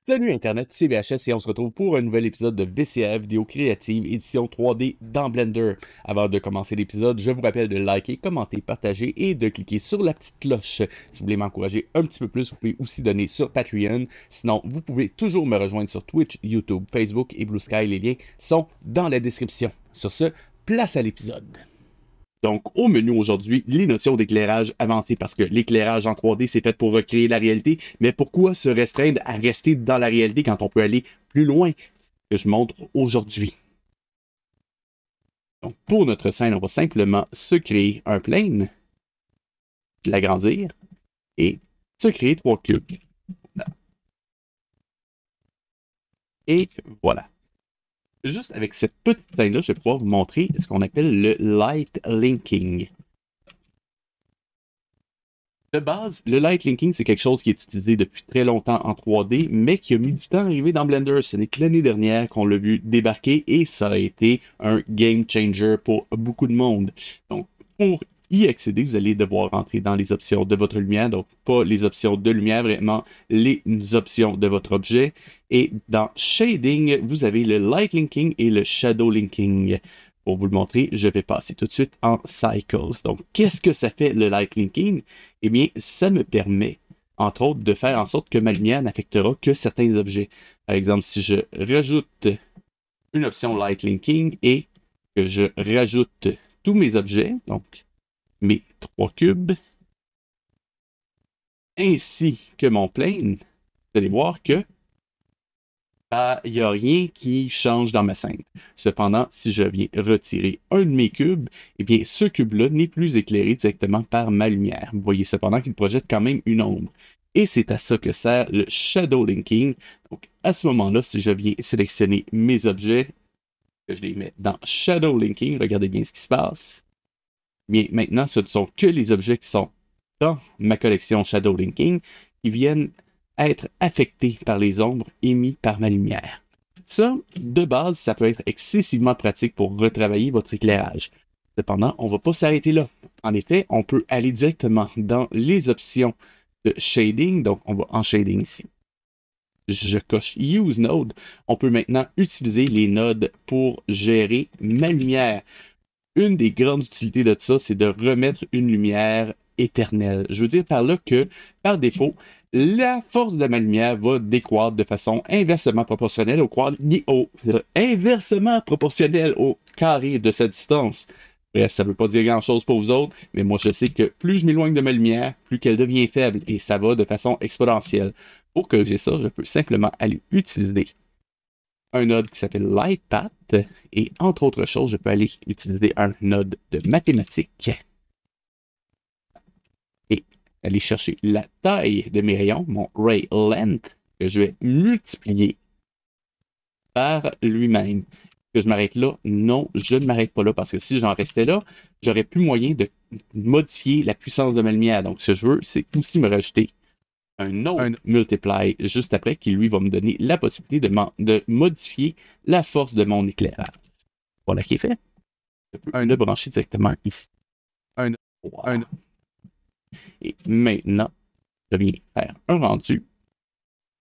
Salut Internet, c'est VHS et on se retrouve pour un nouvel épisode de VCA Vidéo Créative édition 3D dans Blender. Avant de commencer l'épisode, je vous rappelle de liker, commenter, partager et de cliquer sur la petite cloche. Si vous voulez m'encourager un petit peu plus, vous pouvez aussi donner sur Patreon. Sinon, vous pouvez toujours me rejoindre sur Twitch, YouTube, Facebook et Blue Sky. Les liens sont dans la description. Sur ce, place à l'épisode. Donc, au menu aujourd'hui, les notions d'éclairage avancé, parce que l'éclairage en 3D, c'est fait pour recréer la réalité, mais pourquoi se restreindre à rester dans la réalité quand on peut aller plus loin? C'est ce que je montre aujourd'hui. Donc, pour notre scène, on va simplement se créer un plane, l'agrandir, et se créer 3 cubes. Et voilà. Juste avec cette petite scène-là, je vais pouvoir vous montrer ce qu'on appelle le light linking. De base, le light linking, c'est quelque chose qui est utilisé depuis très longtemps en 3D, mais qui a mis du temps à arriver dans Blender. Ce n'est que l'année dernière qu'on l'a vu débarquer et ça a été un game changer pour beaucoup de monde. Donc, pour y accéder, vous allez devoir rentrer dans les options de votre lumière, donc pas les options de lumière, vraiment les options de votre objet. Et dans Shading, vous avez le Light Linking et le Shadow Linking. Pour vous le montrer, je vais passer tout de suite en Cycles. Donc, qu'est-ce que ça fait le Light Linking? Eh bien, ça me permet, entre autres, de faire en sorte que ma lumière n'affectera que certains objets. Par exemple, si je rajoute une option Light Linking et que je rajoute tous mes objets, donc mes 3 cubes, ainsi que mon plane, vous allez voir que il n'y a rien qui change dans ma scène. Cependant, si je viens retirer un de mes cubes, eh bien, ce cube-là n'est plus éclairé directement par ma lumière. Vous voyez cependant qu'il projette quand même une ombre. Et c'est à ça que sert le Shadow Linking. Donc, à ce moment-là, si je viens sélectionner mes objets, que je les mets dans Shadow Linking, regardez bien ce qui se passe. Bien, maintenant, ce ne sont que les objets qui sont dans ma collection Shadow Linking qui viennent être affectés par les ombres émises par ma lumière. Ça, de base, ça peut être excessivement pratique pour retravailler votre éclairage. Cependant, on ne va pas s'arrêter là. En effet, on peut aller directement dans les options de Shading. Donc, on va en Shading ici. Je coche Use Node. On peut maintenant utiliser les nodes pour gérer ma lumière. Une des grandes utilités de ça, c'est de remettre une lumière éternelle. Je veux dire par là que, par défaut, la force de ma lumière va décroître de façon inversement proportionnelle au carré de sa distance. Bref, ça ne veut pas dire grand-chose pour vous autres, mais moi je sais que plus je m'éloigne de ma lumière, plus qu'elle devient faible, et ça va de façon exponentielle. Pour corriger ça, je peux simplement aller utiliser un node qui s'appelle LightPath, et entre autres choses, je peux aller utiliser un node de mathématiques et aller chercher la taille de mes rayons, mon ray length, que je vais multiplier par lui-même. Que je m'arrête là? Non, je ne m'arrête pas là, parce que si j'en restais là, j'aurais plus moyen de modifier la puissance de ma lumière. Donc, ce que je veux, c'est aussi me rajouter un autre multiply juste après qui, lui, va me donner la possibilité de modifier la force de mon éclairage. Voilà qui est fait. Je peux le brancher directement ici. Wow. Et maintenant, je viens faire un rendu.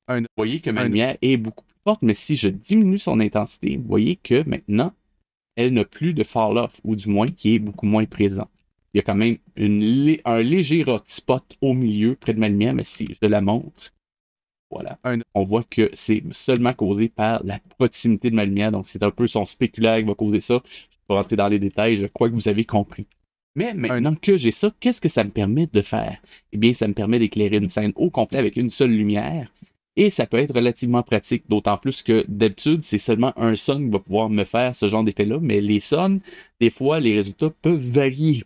Vous voyez que ma lumière est beaucoup plus forte, mais si je diminue son intensité, vous voyez que maintenant, elle n'a plus de fall-off, ou du moins qui est beaucoup moins présent. Il y a quand même un léger hotspot au milieu, près de ma lumière, mais si je la montre, voilà, on voit que c'est seulement causé par la proximité de ma lumière, donc c'est un peu son spéculaire qui va causer ça. Je ne vais pas rentrer dans les détails, je crois que vous avez compris. Mais maintenant que j'ai ça, qu'est-ce que ça me permet de faire? Eh bien, ça me permet d'éclairer une scène au complet avec une seule lumière. Et ça peut être relativement pratique, d'autant plus que d'habitude, c'est seulement un son qui va pouvoir me faire ce genre d'effet-là, mais les sons, des fois, les résultats peuvent varier.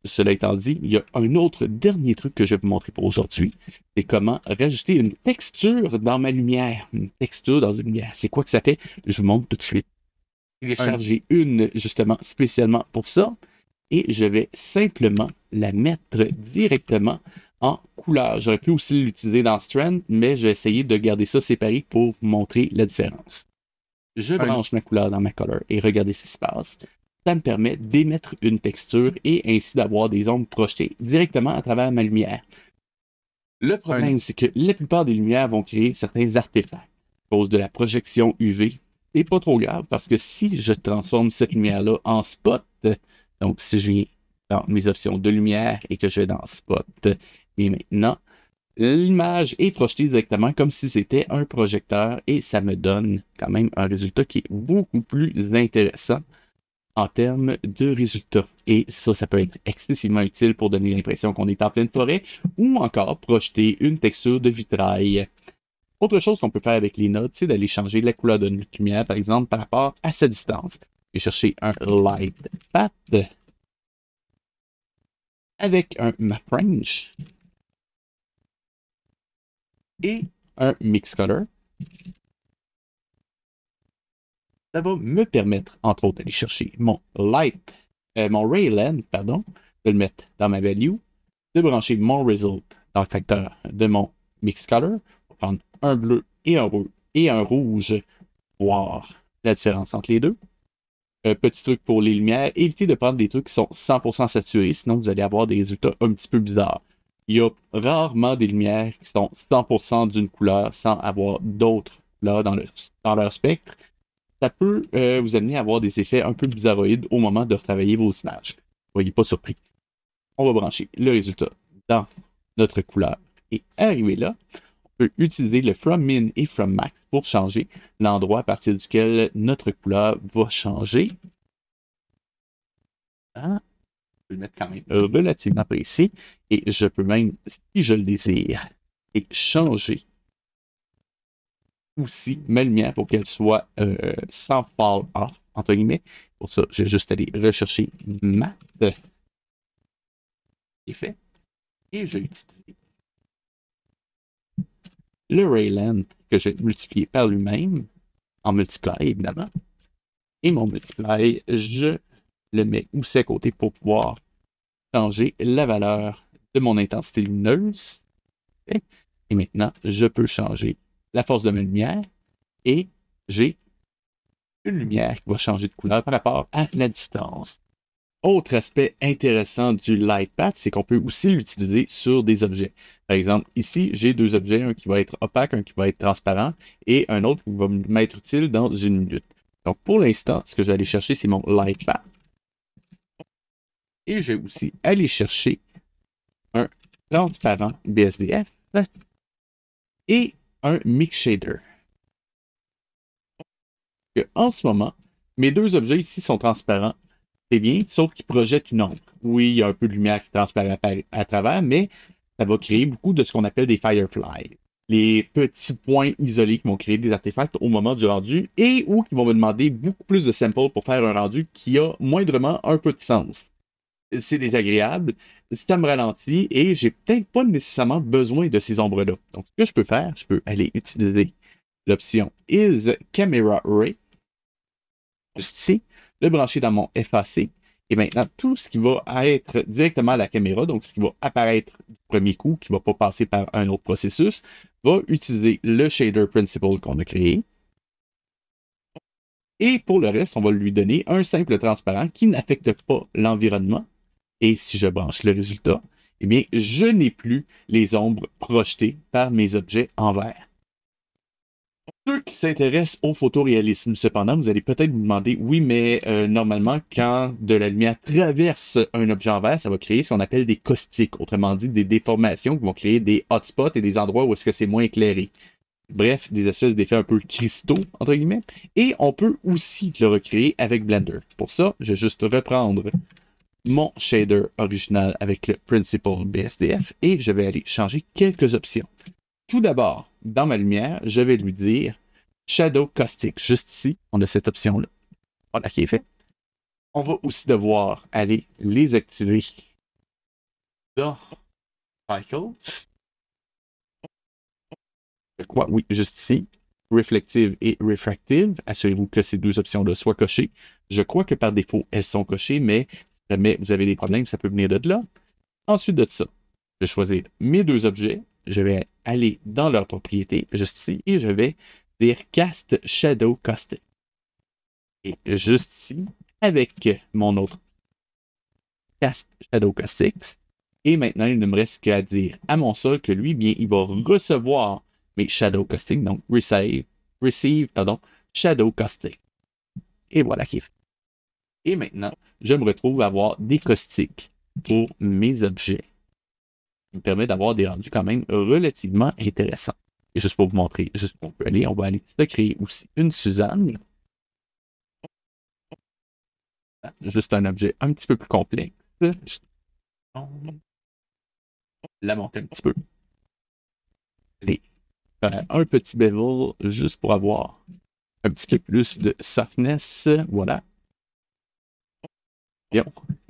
Cela étant dit, il y a un autre dernier truc que je vais vous montrer pour aujourd'hui. C'est comment rajouter une texture dans ma lumière. Une texture dans une lumière. C'est quoi que ça fait? Je vous montre tout de suite. Je vais charger une, justement, spécialement pour ça. Et je vais simplement la mettre directement en couleur. J'aurais pu aussi l'utiliser dans Strand, mais j'ai essayé de garder ça séparé pour vous montrer la différence. Je branche ma couleur dans ma color et regardez ce qui se passe. Ça me permet d'émettre une texture et ainsi d'avoir des ombres projetées directement à travers ma lumière. Le problème, c'est que la plupart des lumières vont créer certains artefacts. cause de la projection UV, c'est pas trop grave parce que si je transforme cette lumière-là en spot, donc si je viens dans mes options de lumière et que je vais dans spot, et maintenant, l'image est projetée directement comme si c'était un projecteur et ça me donne quand même un résultat qui est beaucoup plus intéressant en termes de résultats. Et ça peut être excessivement utile pour donner l'impression qu'on est en pleine forêt ou encore projeter une texture de vitrail. Autre chose qu'on peut faire avec les nodes, c'est d'aller changer la couleur de notre lumière, par exemple, par rapport à sa distance. Et chercher un light path avec un map range et un mix color. Ça va me permettre, entre autres, d'aller chercher mon ray length, pardon, de le mettre dans ma value, de brancher mon result dans le facteur de mon mix color, pour prendre un bleu et un rouge, voir la différence entre les deux. Petit truc pour les lumières, évitez de prendre des trucs qui sont 100% saturés, sinon vous allez avoir des résultats un petit peu bizarres. Il y a rarement des lumières qui sont 100% d'une couleur sans avoir d'autres couleurs dans leur spectre. Ça peut vous amener à avoir des effets un peu bizarroïdes au moment de retravailler vos images. Soyez pas surpris. On va brancher le résultat dans notre couleur. Et arrivé là, on peut utiliser le From Min et From Max pour changer l'endroit à partir duquel notre couleur va changer. Hein? Je vais le mettre quand même relativement précis. Et je peux même, si je le désire, et changer aussi ma lumière pour qu'elle soit sans fall off, entre guillemets. Pour ça, je vais juste aller rechercher Matte. C'est fait. Et je vais utiliser le ray length que je vais multiplier par lui-même, en multiply évidemment. Et mon multiply, je le mets aussi à côté pour pouvoir changer la valeur de mon intensité lumineuse. Et maintenant, je peux changer la force de ma lumière et j'ai une lumière qui va changer de couleur par rapport à la distance. Autre aspect intéressant du light path, c'est qu'on peut aussi l'utiliser sur des objets. Par exemple, ici, j'ai deux objets, un qui va être opaque, un qui va être transparent, et un autre qui va m'être utile dans une minute. Donc, pour l'instant, ce que je vais aller chercher, c'est mon light path. Et je vais aussi aller chercher un transparent BSDF et un mix shader. En ce moment, mes deux objets ici sont transparents. C'est bien, sauf qu'ils projettent une ombre. Oui, il y a un peu de lumière qui transparaît à travers, mais ça va créer beaucoup de ce qu'on appelle des fireflies. Les petits points isolés qui vont créer des artefacts au moment du rendu et ou qui vont me demander beaucoup plus de samples pour faire un rendu qui a moindrement un peu de sens. C'est désagréable, ça me ralentit et j'ai peut-être pas nécessairement besoin de ces ombres-là. Donc, ce que je peux faire, je peux aller utiliser l'option Is Camera Ray, juste ici, le brancher dans mon FAC. Et maintenant, tout ce qui va être directement à la caméra, donc ce qui va apparaître du premier coup, qui ne va pas passer par un autre processus, va utiliser le shader principal qu'on a créé. Et pour le reste, on va lui donner un simple transparent qui n'affecte pas l'environnement. Et si je branche le résultat, eh bien, je n'ai plus les ombres projetées par mes objets en vert. Pour ceux qui s'intéressent au photoréalisme, cependant, vous allez peut-être vous demander, oui, mais normalement, quand de la lumière traverse un objet en vert, ça va créer ce qu'on appelle des caustiques, autrement dit, des déformations qui vont créer des hotspots et des endroits où est-ce que c'est moins éclairé. Bref, des espèces d'effets un peu cristaux, entre guillemets. Et on peut aussi le recréer avec Blender. Pour ça, je vais juste reprendre mon shader original avec le Principal BSDF et je vais aller changer quelques options. Tout d'abord, dans ma lumière, je vais lui dire Shadow Caustic. Juste ici, on a cette option-là. Voilà qui est fait. On va aussi devoir aller les activer dans Cycles. Quoi? Oui, juste ici. Reflective et Refractive. Assurez-vous que ces deux options-là soient cochées. Je crois que par défaut, elles sont cochées, mais si jamais vous avez des problèmes, ça peut venir de là. Ensuite de ça, je vais choisir mes deux objets. Je vais aller dans leur propriété, juste ici, et je vais dire Cast Shadow Caustic. Et juste ici, avec mon autre Cast Shadow Caustic. Et maintenant, il ne me reste qu'à dire à mon sol que lui, bien, il va recevoir mes Shadow Caustic, donc Resave, Receive, pardon, Shadow Caustic. Et voilà qui est fait. Et maintenant, je me retrouve à avoir des caustiques pour mes objets. Ça me permet d'avoir des rendus quand même relativement intéressants. Et juste pour vous montrer, juste où on va aller se créer aussi une Suzanne. Juste un objet un petit peu plus complexe. La monter un petit peu. Allez, faire un petit bevel juste pour avoir un petit peu plus de softness. Voilà. Bien.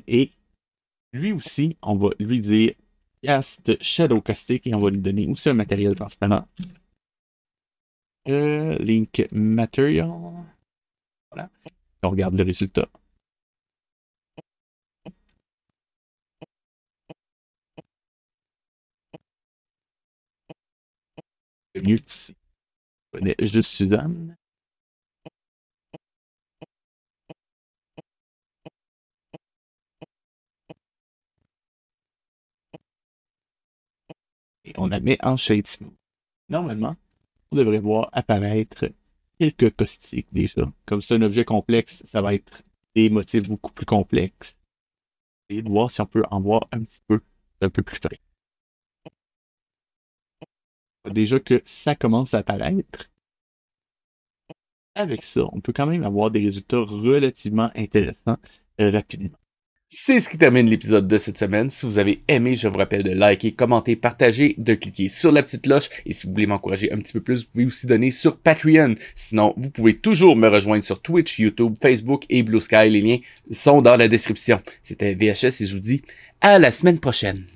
Et lui aussi, on va lui dire Cast Shadow Caustic et on va lui donner aussi un matériel transparent. Link Material. Voilà. On regarde le résultat. Mieux ici. Je connais juste Suzanne. Et on la met en Shade Smooth. Normalement, on devrait voir apparaître quelques caustiques déjà. Comme c'est un objet complexe, ça va être des motifs beaucoup plus complexes. Et de voir si on peut en voir un peu plus près. Déjà que ça commence à apparaître. Avec ça, on peut quand même avoir des résultats relativement intéressants rapidement. C'est ce qui termine l'épisode de cette semaine. Si vous avez aimé, je vous rappelle de liker, commenter, partager, de cliquer sur la petite cloche. Et si vous voulez m'encourager un petit peu plus, vous pouvez aussi donner sur Patreon. Sinon, vous pouvez toujours me rejoindre sur Twitch, YouTube, Facebook et Blue Sky. Les liens sont dans la description. C'était VHS et je vous dis à la semaine prochaine.